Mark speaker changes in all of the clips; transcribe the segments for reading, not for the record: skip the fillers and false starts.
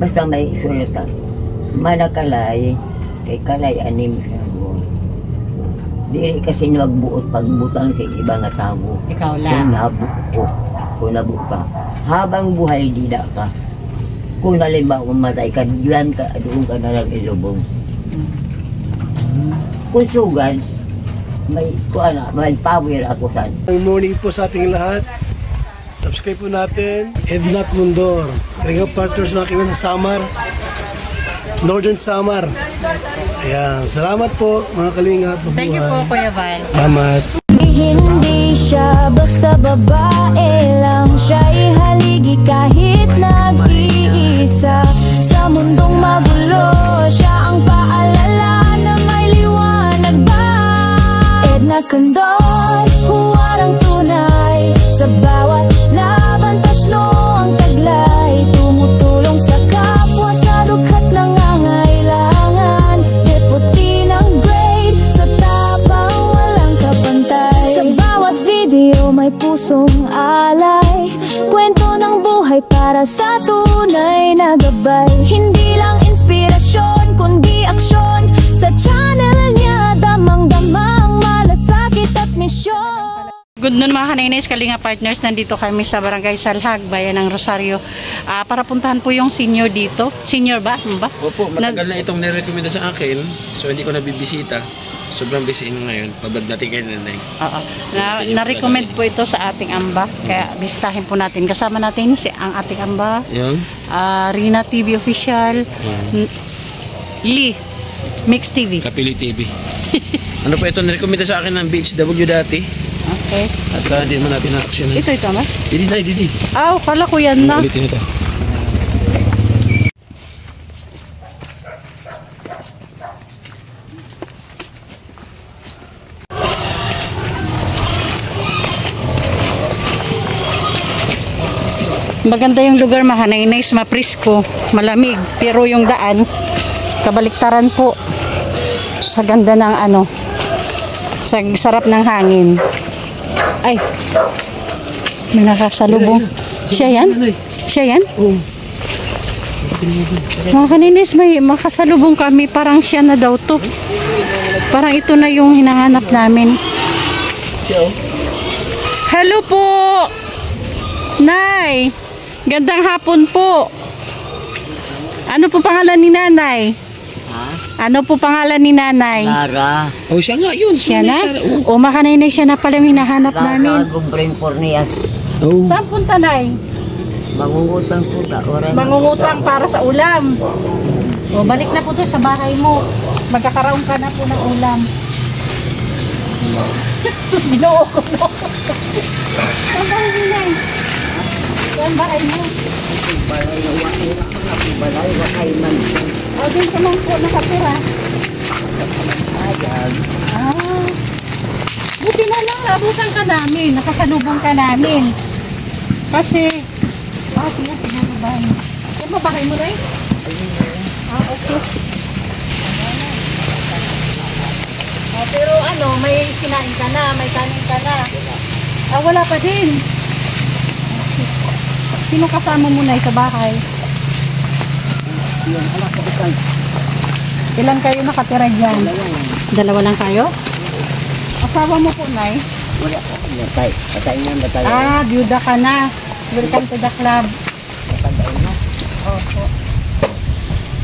Speaker 1: Basta may sulatan. Manakalay, kay kalay anim sa buwan. Dili kasi magbuot pagbutang sa ibang tao.
Speaker 2: Ikaw lang.
Speaker 1: Kung nabuo ka. Habang buhay, dida ka. Kung halimbawa matay ka, diyan ka, doon ka na lang ilubong. Kung sugan, may power ako saan.
Speaker 3: Good morning po sa ating lahat. Subscribe po natin. Ednat Mundor. Ring of Partners mga kaibigan sa Samar. Northern Samar. Ayan. Salamat po mga kalingap.
Speaker 2: Thank you po, Kuya Val.
Speaker 3: Salamat.
Speaker 4: Hindi siya basta babae lang, siya'y haligi kahit nag-iisa. Sa mundong magulo, siya ang paalala na may liwanag ba. Edna Condon, huwarang tunay. Sa bawat laban, tasno ang taglay. Tumutulong sa kapwa sa dughat ng angailangan. Deputy ng grade, sa tapang walang kapantay. Sa bawat video may pusong alay. Kwento ng buhay para sa tunay na gabay. Hindi lang inspirasyon, kundi aksyon. Sa channel niya, damang-damang malasakit at misyon.
Speaker 2: Good noon mga kanainis, Kalinga Partners. Nandito kami sa Barangay Salhag, Bayan ng Rosario. Para puntahan po yung senior dito. Senior ba?
Speaker 3: Opo, matagal na itong nirekomenda sa akin. So hindi ko nabibisita. Sobrang busy ngayon. Pabad natin kayo nanay.
Speaker 2: Oo. Na-recommend po ito sa ating amba. Kaya bisitahin po natin. Kasama natin ang ating amba.
Speaker 3: Yan.
Speaker 2: Rina TV Official. Lee. Mix TV.
Speaker 3: Kapili TV. Ano po ito? Nirekomenda sa akin ng BHW dati.
Speaker 2: Okay.
Speaker 3: At hindi naman natin na-action.
Speaker 2: Ito ba?
Speaker 3: Didi.
Speaker 2: Kala ko yan na.
Speaker 3: Ulitin ito.
Speaker 2: Maganda yung lugar, nice, maprisko, malamig, pero yung daan kabaliktaran po. Sa ganda ng sa sarap ng hangin. Ay, may nakasalubong. Siya yan? Siya yan?
Speaker 3: Oo.
Speaker 2: Mga kaninis, may makasalubong kami. Parang siya na daw to. Parang ito na yung hinahanap namin. Hello po, Nay. Gandang hapon po. Ano po pangalan ni Nanay? Ano po pangalan ni Nanay?
Speaker 1: Lara.
Speaker 3: Oh, siya nga yun.
Speaker 2: Siya na? O makanay siya na pala yung hinahanap namin.
Speaker 1: Gumbring Pornias.
Speaker 3: Oh.
Speaker 2: Saan punta, Nay?
Speaker 1: Mangungutang po ka.
Speaker 2: Mangungutang para sa ulam. O balik na po to sa bahay mo. Magkakaroon ka na po ng ulam. Sus, ginoo ko, no? Saan bahay mo, Nay? Saan bahay mo?
Speaker 1: Balay na balay na kaiman.
Speaker 2: O, din ka lang po nakatira.
Speaker 1: Ayan.
Speaker 2: Buti na lang, nabutan ka namin. Nakasalubong ka namin. Kasi, sige, bahay mo. Saan ba bahay mo, Nay? Okay. Pero may sinain ka na, may kanin ka na. Wala pa din. Sino kasama mo, Nay, sa bahay? Ilan kayo nakatira dyan? Dalawa lang kayo? Asawa mo po, Nay?
Speaker 1: Wala po. Patay na.
Speaker 2: Byuda ka na. Welcome to the club.
Speaker 1: Patay na.
Speaker 2: Opo.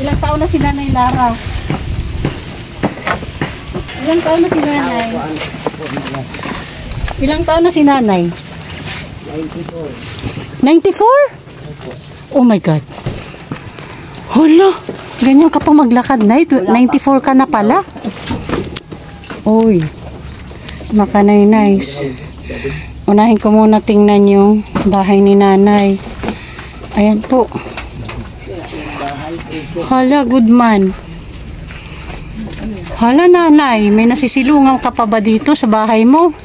Speaker 2: Ilang taon na si Nanay Lara? Ilang taon na si Nanay? Ilang taon na si Nanay?
Speaker 1: 94.
Speaker 2: 94? Oh my God. Hala, ganyan ka pa maglakad, Nay. 94 ka na pala. Uy, makanay nice. Unahin ko muna tingnan yung bahay ni Nanay. Ayan po. Hala, good man. Hala, Nanay, may nasisilungaw ka pa ba dito sa bahay mo?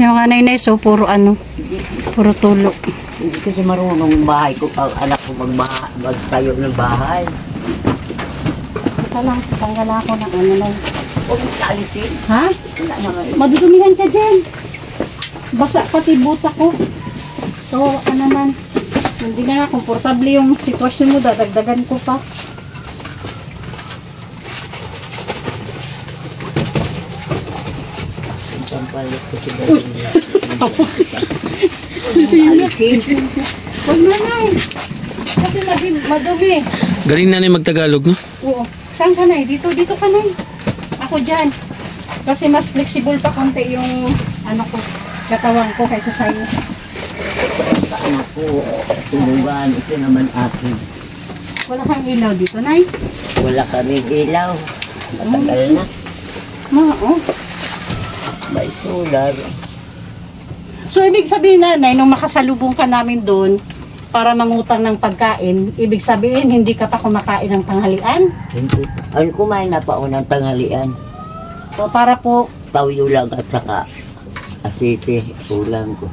Speaker 2: Yung mga Nanay, so puro puro tulo.
Speaker 1: Hindi kasi marunong yung bahay ko. Anak ko magtayo ng bahay.
Speaker 2: Ito lang, tanggal ako ng Nay.
Speaker 1: Huwag mo kaalisin.
Speaker 2: Ha?
Speaker 1: Wala naman.
Speaker 2: Madudumihan ka dyan. Basa pati buta ko. Kawawa ka naman. Hindi na komportable yung sitwasyon mo, dadagdagan ko pa.
Speaker 1: Pampalit ko si Daniela. Alisin.
Speaker 2: Huwag na na eh. Kasi madumi.
Speaker 5: Galing na magtagalog, no?
Speaker 2: Oo. Saan ka na eh? Dito ka na eh. Ako dyan. Kasi mas flexible pa konti yung ano ko, katawan ko kaysa sa'yo.
Speaker 1: Sa anak ko, tulugan. Ito naman akin.
Speaker 2: Wala kang ilaw dito, Nay?
Speaker 1: Wala kami ilaw. Matagal na.
Speaker 2: Oo.
Speaker 1: May solar.
Speaker 2: So, ibig sabihin, Nanay, nung makasalubong ka namin doon para mangutang ng pagkain, ibig sabihin, hindi ka pa kumakain ng tanghalian?
Speaker 1: Hindi. Ano kumain na pa ako ng tanghalian?
Speaker 2: So, para po,
Speaker 1: Tawyo lang at saka asite. Ulam ko.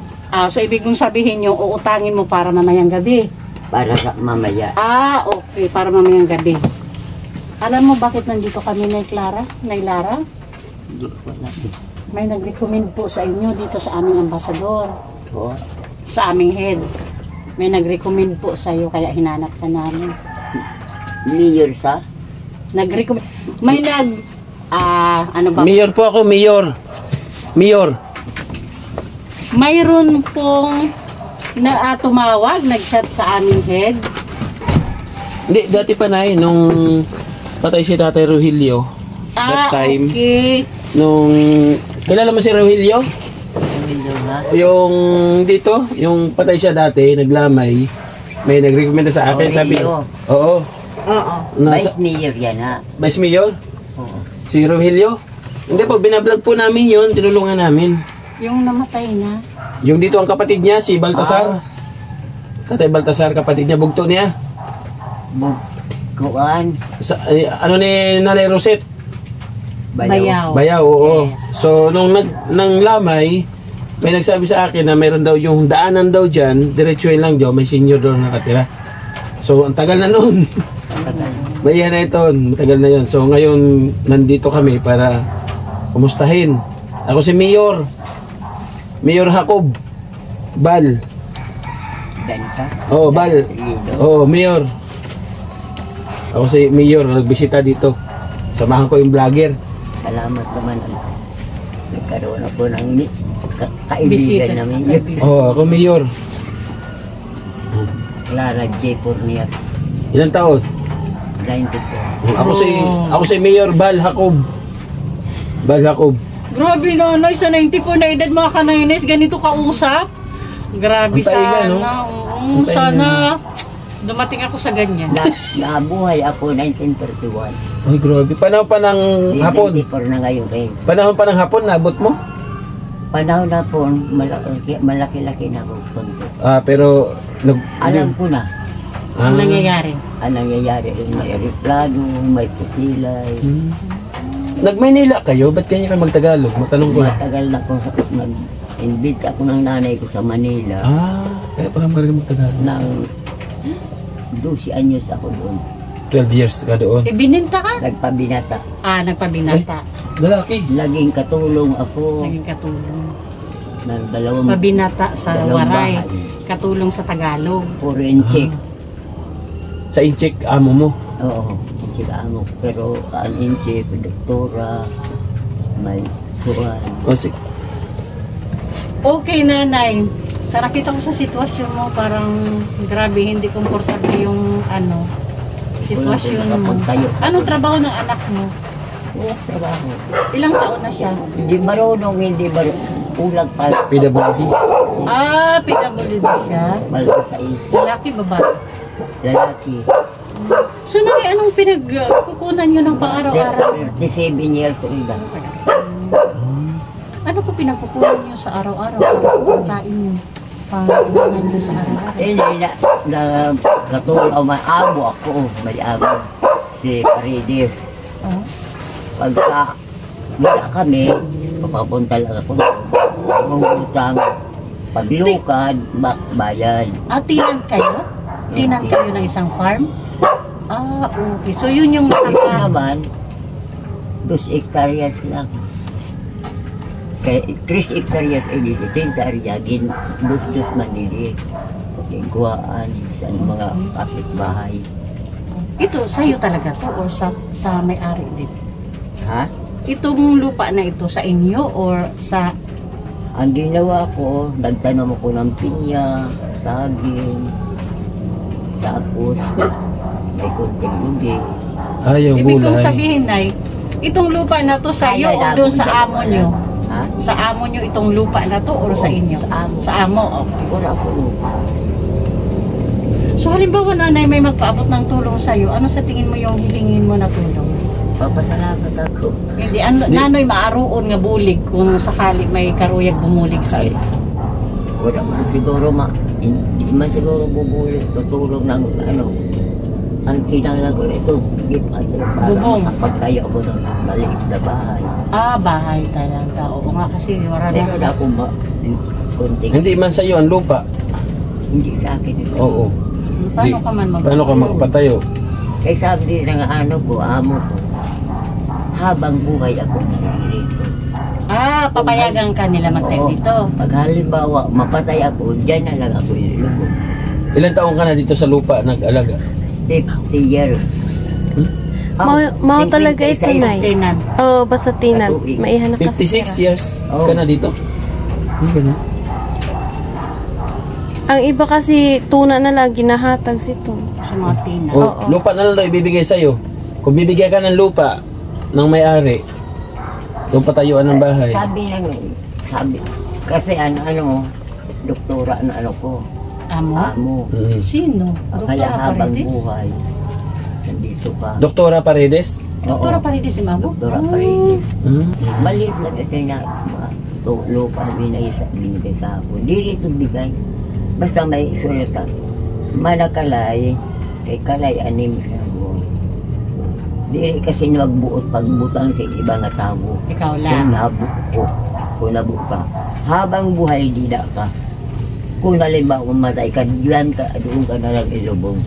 Speaker 2: so ibig mong sabihin yung uutangin mo para mamayang gabi.
Speaker 1: Para sa mamaya.
Speaker 2: Okay, para mamayang gabi. Alam mo bakit nandito kami, Nay Clara? Nay Lara?
Speaker 1: Hindi ko alam.
Speaker 2: May nag-recommend po sa inyo dito sa aming ambasador,
Speaker 1: Oh,
Speaker 2: sa aming head. May nag-recommend po sa iyo kaya hinanap ka namin.
Speaker 1: Mayor sa?
Speaker 2: Nag-recommend. May ano ba?
Speaker 5: Mayor po ako, mayor. Mayor.
Speaker 2: Mayroon pong tumawag, nag-chat sa aming head.
Speaker 5: Hindi, dati pa na nung patay si Tatay Rogelio. That time,
Speaker 2: Okay.
Speaker 5: nung, kilala mo si Rogelio?
Speaker 1: Mayor nga.
Speaker 5: Yung dito, yung patay siya dati, naglamay. May nag-recommend sa akin, sabi niya.
Speaker 1: Rogelio.
Speaker 5: Oo.
Speaker 2: Oo.
Speaker 1: Vice Mayor yan ha.
Speaker 5: Vice Mayor?
Speaker 1: Oo.
Speaker 5: Si Rogelio? Hindi po, binablog po namin yun, tinulungan namin.
Speaker 2: Yung namatay na.
Speaker 5: Yung dito ang kapatid niya, si Baltasar. Tatay Baltasar, kapatid niya, bugto niya.
Speaker 1: Kuan.
Speaker 5: Ano ni Nanay Rosette?
Speaker 2: Bayaw.
Speaker 5: Bayaw, oo.
Speaker 2: Yes.
Speaker 5: So, nung nang lamay, may nagsabi sa akin na mayroon daw yung daanan daw dyan, diretsuhin lang daw, may senior daw nakatira. So, ang tagal na noon. May yan na ito, matagal na yun. So, ngayon, nandito kami para kumustahin. Ako si Mayor. Mayor Jacob. Bal.
Speaker 1: Ganta.
Speaker 5: Oo, Bal. Oo, Mayor. Ako si Mayor, nagbisita dito. Samahan ko yung vlogger.
Speaker 1: Salamat naman. Nagkaroon ako ng kaibigan
Speaker 2: Bisita.
Speaker 1: namin.
Speaker 5: Oo, ako Mayor.
Speaker 1: Clara J. Pornias.
Speaker 5: Ilang taon?
Speaker 1: 94.
Speaker 5: Ako si Mayor Bal Jacob. Bal Jacob.
Speaker 2: Grabe Nanay, sa 94 na edad mga kanaynes, ganito kausap. Grabe
Speaker 5: Ang tainga,
Speaker 2: sana.
Speaker 5: no?
Speaker 2: Oo,
Speaker 5: Ang tainga.
Speaker 2: sana dumating ako sa ganyan.
Speaker 1: Nabuhay ako 1931.
Speaker 5: Ay, grabe. Panahon pa ng hapon.
Speaker 1: 24 na ngayon kayo.
Speaker 5: Panahon pa ng hapon, nabot mo?
Speaker 1: Panahon na po, malaki-laki na ako. Konti.
Speaker 5: Pero,
Speaker 1: Alam ko na
Speaker 2: Ang nangyayari.
Speaker 1: ang nangyayari. May aeroplano, may pusilay.
Speaker 5: Nag-Maynila kayo? Ba't kanya ka magtagalog? Matanong ko lang.
Speaker 1: Matagal na po nag-invite ako ng nanay ko sa Manila.
Speaker 5: Kaya pala magaling magtagalog.
Speaker 1: Nang 12 anyos ako doon.
Speaker 5: 12 years ka doon.
Speaker 2: Bininta ka?
Speaker 1: Nagpabinata.
Speaker 2: Nagpabinata.
Speaker 5: Lalaki.
Speaker 1: Laging katulong ako
Speaker 2: Naging katulong.
Speaker 1: ng dalawang
Speaker 2: Pabinata sa Waray.
Speaker 1: bahay.
Speaker 2: Katulong sa Tagalog.
Speaker 1: Puro in-check.
Speaker 5: Sa Incheck, amo mo.
Speaker 1: Oo, in-check ako. Pero ang in-check, doktora, may kuhan.
Speaker 5: O, sige.
Speaker 2: Okay, Nanay. Sa nakita ko sa sitwasyon mo, parang grabe, hindi komportable yung sitwasyon mo.
Speaker 1: Tayo.
Speaker 2: Anong trabaho ng anak mo?
Speaker 1: Wala trabaho.
Speaker 2: Ilang taon na siya?
Speaker 1: Hindi marunong. Ulag pala.
Speaker 5: PWD.
Speaker 2: PWD siya.
Speaker 1: Malta sa isa.
Speaker 2: Lalaki, babae.
Speaker 1: Lalaki.
Speaker 2: So, Nanay, anong pinagkukunan nyo ng pang-araw-araw?
Speaker 1: 37 years old.
Speaker 2: Ano po pinagkukunan nyo sa araw-araw para sa pagkain nyo? Pangkukunan nyo sa araw-araw?
Speaker 1: Katulong, may amo ako. May amo. Si Paredes.
Speaker 2: Oh.
Speaker 1: Pagka wala kami, papapunta lang ako. Mangutang. Paglukad, bayan.
Speaker 2: Tinant kayo? Tinant kayo ng isang farm? Okay. So, yun yung
Speaker 1: Ito naman, 2 hectares lang. Kaya 3 hectares ay dito, 10 hectares, dos manili. Iguaan sa mga kapitbahay.
Speaker 2: Ito, sa'yo talaga to or sa may-ari din?
Speaker 1: Ha?
Speaker 2: Itong lupa na ito sa inyo or sa...
Speaker 1: Ang ginawa ko, nagtanom ako ng pinya, saging, tapos may kunting lugi.
Speaker 5: Yung
Speaker 2: Ibig kong
Speaker 5: gulay.
Speaker 2: sabihin, Nay, itong lupa na to sa'yo o
Speaker 1: Kaya
Speaker 2: doon sa
Speaker 1: lang,
Speaker 2: amo nyo?
Speaker 1: Ha?
Speaker 2: Sa amo nyo itong lupa na to or sa
Speaker 1: Oo,
Speaker 2: inyo?
Speaker 1: sa amo.
Speaker 2: Sa amo, okay.
Speaker 1: Wala ko lupa.
Speaker 2: So halimbawa, Nanay, may magpaabot ng tulong sa'yo, ano sa tingin mo yung hilingin mo na tulong?
Speaker 1: Papasalamat ako.
Speaker 2: Hindi, nanoy maaroon nga bulig kung sakali may karuyag bumulig sa'yo.
Speaker 1: Wala man siguro hindi man siguro bubulot sa tulong ng ang kinanglan ko ito, higit para
Speaker 2: Bubong.
Speaker 1: makapagtayo ako ng maliit na bahay.
Speaker 2: Bahay talaga. Oo nga kasi, wala
Speaker 1: Pero wala
Speaker 2: na.
Speaker 1: akong kunting,
Speaker 5: Hindi man sa iyo ang lupa.
Speaker 1: hindi sa akin ito.
Speaker 5: Oo.
Speaker 2: Paano ka man
Speaker 5: Paano ka magpatayo?
Speaker 1: Kaya sabi ng amo ko, habang buhay ako narito.
Speaker 2: Papayagan ka nila magtayo
Speaker 1: Oo.
Speaker 2: dito.
Speaker 1: Pag halimbawa, mapatay ako, dyan na lang ako ilulubog.
Speaker 5: Ilan taong ka na dito sa lupa nag-alaga?
Speaker 1: 50 years.
Speaker 6: Mao talaga ito,
Speaker 1: 56.
Speaker 6: Nay.
Speaker 2: Tinan.
Speaker 6: Oo, basta tinan.
Speaker 1: Katuig.
Speaker 6: Maihan na kasi.
Speaker 5: 56 years
Speaker 1: Oo.
Speaker 5: ka na dito? Ganun.
Speaker 6: Ang iba kasi tuna na lang ginahatag sito.
Speaker 2: Sa mga tinan.
Speaker 6: Oo.
Speaker 5: Lupa na lang daw ibibigay sa'yo. Kung bibigyan ka ng lupa ng may-ari, doon patayuan ng bahay.
Speaker 1: Sabi, kasi doktora na ko,
Speaker 2: Amo?
Speaker 1: amo.
Speaker 2: Sino?
Speaker 1: Kaya
Speaker 2: Doktora
Speaker 1: habang
Speaker 2: Paredes?
Speaker 1: buhay, nandito ka.
Speaker 5: Doktora Paredes?
Speaker 2: Doktora Paredes si Mamo?
Speaker 1: Doktora Paredes. Maliit lang ito na lupa na binigay sa ako. Di rito bigay. Basta may sulatan. Manakalay, kay kalay anim sa buhay. Di kasi nagbuot pagbutang sa ibang nga tao.
Speaker 2: Ikaw
Speaker 1: Kung
Speaker 2: lang.
Speaker 1: kung nabu ka, habang buhay di na ka. Kung halimbawa matay ka, doon ka na lang ilubong.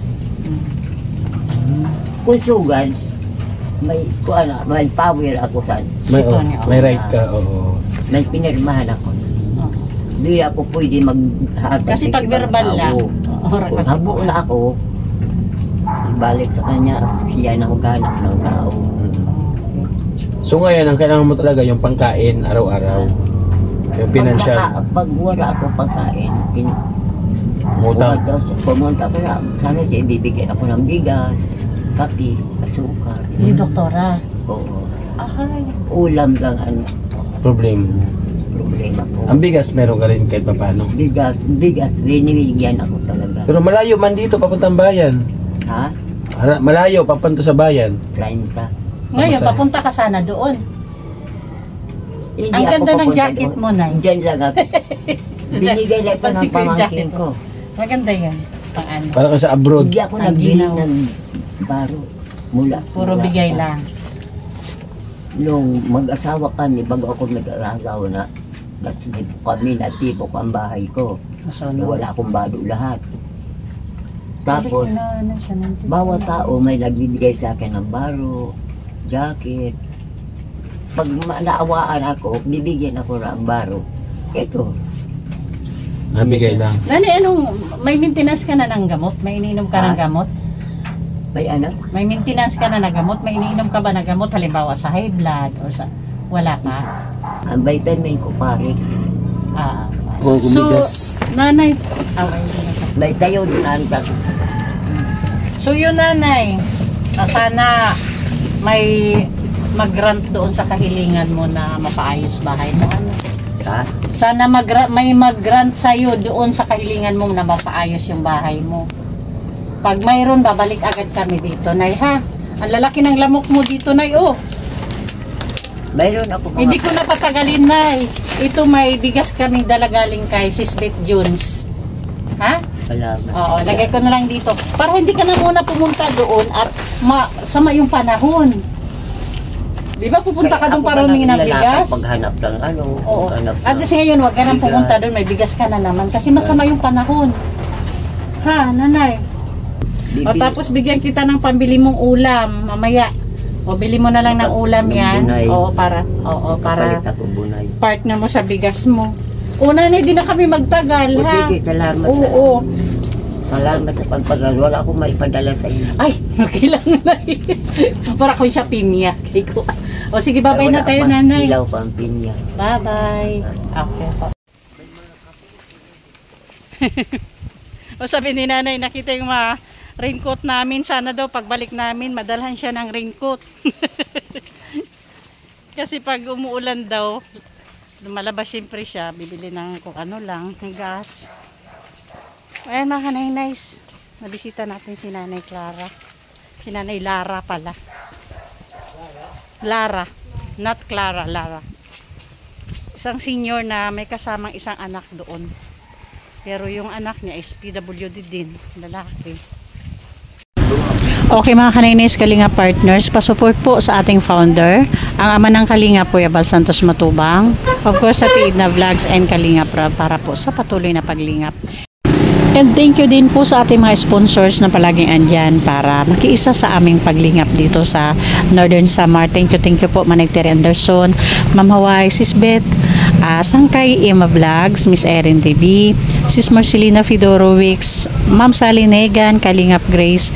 Speaker 1: Kung sugan, may power ako saan.
Speaker 5: May,
Speaker 2: Si Tony,
Speaker 5: may right ka, oo.
Speaker 1: May pinirmahan ako. Di ako pwede maghatag.
Speaker 2: Kasi
Speaker 1: ng
Speaker 2: pag
Speaker 1: ibang
Speaker 2: verbal
Speaker 1: tao.
Speaker 2: lang.
Speaker 1: Kung habo na ako, ibalik sa kanya, siya na maghanap ng tao.
Speaker 5: So ngayon, ang kailangan mo talaga yung pangkain araw-araw. Yung financial.
Speaker 1: Pag wala ako pagkain,
Speaker 5: Utang.
Speaker 1: pumunta ko na, sana siya ibibigyan ako ng bigas, kape, asukar.
Speaker 2: Ni Doktora.
Speaker 1: Oo.
Speaker 2: Ay.
Speaker 1: Ulam lang ang
Speaker 5: Problema.
Speaker 1: problema ko.
Speaker 5: Ang bigas, meron ka rin kahit papano.
Speaker 1: Bigas, binibigyan ako talaga.
Speaker 5: Pero malayo man dito, papuntang bayan.
Speaker 1: Ha?
Speaker 5: Malayo, papunta sa bayan.
Speaker 1: 30.
Speaker 2: Ngayon,
Speaker 5: Kamusta?
Speaker 2: papunta ka sana doon.
Speaker 1: Hindi
Speaker 2: Ang
Speaker 1: ako
Speaker 2: ganda ng
Speaker 1: papunta
Speaker 2: jacket
Speaker 1: doon.
Speaker 2: mo, Nay.
Speaker 1: Diyan lang ako. Binigay lang ito
Speaker 2: Pansin
Speaker 1: ng
Speaker 2: ko yung
Speaker 1: pamangkin
Speaker 2: jacket
Speaker 1: ko.
Speaker 2: Maganda yan. Paano?
Speaker 5: Para ka sa abroad.
Speaker 1: Hindi ako
Speaker 2: Ang
Speaker 1: nagbili
Speaker 2: ginaw.
Speaker 1: ng baro. Mula.
Speaker 2: Puro
Speaker 1: mula
Speaker 2: bigay
Speaker 1: pa.
Speaker 2: lang.
Speaker 1: Nung mag-asawa kami, bago ako nag-asawa na, kasi kami natipok ang bahay ko.
Speaker 2: Masunod.
Speaker 1: Wala akong balo lahat. Tapos,
Speaker 2: siya ng
Speaker 1: bawat tao may nagbibigay sa akin ng baro, jacket. Pag naawaan ako, bibigyan ako ng baro. Ito,
Speaker 5: Nabigay lang.
Speaker 2: Nani, may maintenance ka na ng gamot? May iniinom ka ng gamot?
Speaker 1: may anak.
Speaker 2: May maintenance ka na ng gamot? May iniinom ka ba ng gamot? Halimbawa sa high blood or sa... Wala ka?
Speaker 1: Ang vitamin ko pare.
Speaker 2: Ah.
Speaker 5: Kung
Speaker 2: So,
Speaker 5: kumigas.
Speaker 2: nanay...
Speaker 1: May tayo din ang
Speaker 2: So yun, nanay. Sana may mag-grant doon sa kahilingan mo na mapaayos bahay mo. Ano?
Speaker 1: ha?
Speaker 2: Sana may mag-grant sa'yo doon sa kahilingan mo na mapaayos yung bahay mo. Pag mayroon, babalik agad kami dito, Nay, ha? Ang lalaki ng lamok mo dito, Nay, oh.
Speaker 1: Mayroon ako mga
Speaker 2: Hindi ko na patagalin, Nay. Ito may bigas kaming dala galing kay Sisbeth Jones. Ha?
Speaker 1: salamat.
Speaker 2: Oo, lagay ko na lang dito. Para hindi ka na muna pumunta doon at sama yung panahon. Di ba pupunta ka doon para humingi ng bigas?
Speaker 1: Paghanap ng
Speaker 2: Oo.
Speaker 1: paghanap
Speaker 2: At
Speaker 1: ng-
Speaker 2: ngayon, huwag ka nang
Speaker 1: bigas.
Speaker 2: pumunta doon. May bigas ka na naman. Kasi masama yung panahon. Ha, nanay? O
Speaker 1: Bibil-
Speaker 2: tapos bigyan kita ng pambili mong ulam mamaya. O bili mo na lang ng ulam
Speaker 1: Ng
Speaker 2: yan.
Speaker 1: bunay.
Speaker 2: Oo, para
Speaker 1: Kapalit ako bunay.
Speaker 2: partner mo sa bigas mo. O nanay, di na kami magtagal,
Speaker 1: O
Speaker 2: ha?
Speaker 1: sige, salamat.
Speaker 2: Oo.
Speaker 1: Salamat sa pagpagod. Wala akong maipadala sa iyo.
Speaker 2: Ay, okay lang na. Para ko siya pinya. O sige, bye-bye na tayo, nanay.
Speaker 1: Ilaw pa ang pinya.
Speaker 2: Bye-bye. Okay po. O sabi ni nanay, nakita yung mga raincoat namin. Sana daw pagbalik namin, madalhan siya ng raincoat. Kasi pag umuulan daw, lumalabas siyempre siya, bibili ng kung ano lang, ng gas. Ayan mga kanay-nice. Nabisita natin si Nanay Clara. Si Nanay Lara pala. Lara. Not Clara, Lara. Isang senior na may kasamang isang anak doon. Pero yung anak niya is PWD din. Lalaki. Okay mga kanay-nice Kalinga partners, pasupport po sa ating founder, ang ama ng Kalinga po Yabal Santos Matubang. Of course sa Tiid na Vlogs and Kalinga para po sa patuloy na paglingap. And thank you din po sa ating mga sponsors na palaging andyan para makiisa sa aming paglingap dito sa Northern Samar. Thank you po Manay Terry Anderson, Ma'am Hawaii, Sis Beth, Sangkay Emma Vlogs, Miss Erin TV, Sis Marcelina Fedorowicz, Ma'am Sally Negan, Kalingap Grace,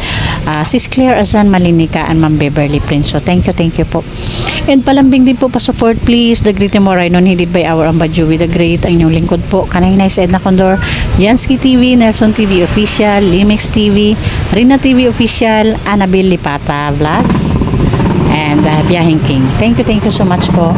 Speaker 2: Sis Claire Azan Malinika, and Ma'am Beverly Prince. So thank you po. And palambing din po pa-support please, The Great Moray non headed by our Ambadjuwi the Great, ang inyong lingkod po, Kanay-nice Edna Condor, Yansky TV, Nelson TV Official, Limix TV, Rina TV Official, Annabelle Lipata Vlogs, and Biyahing King. Thank you so much po.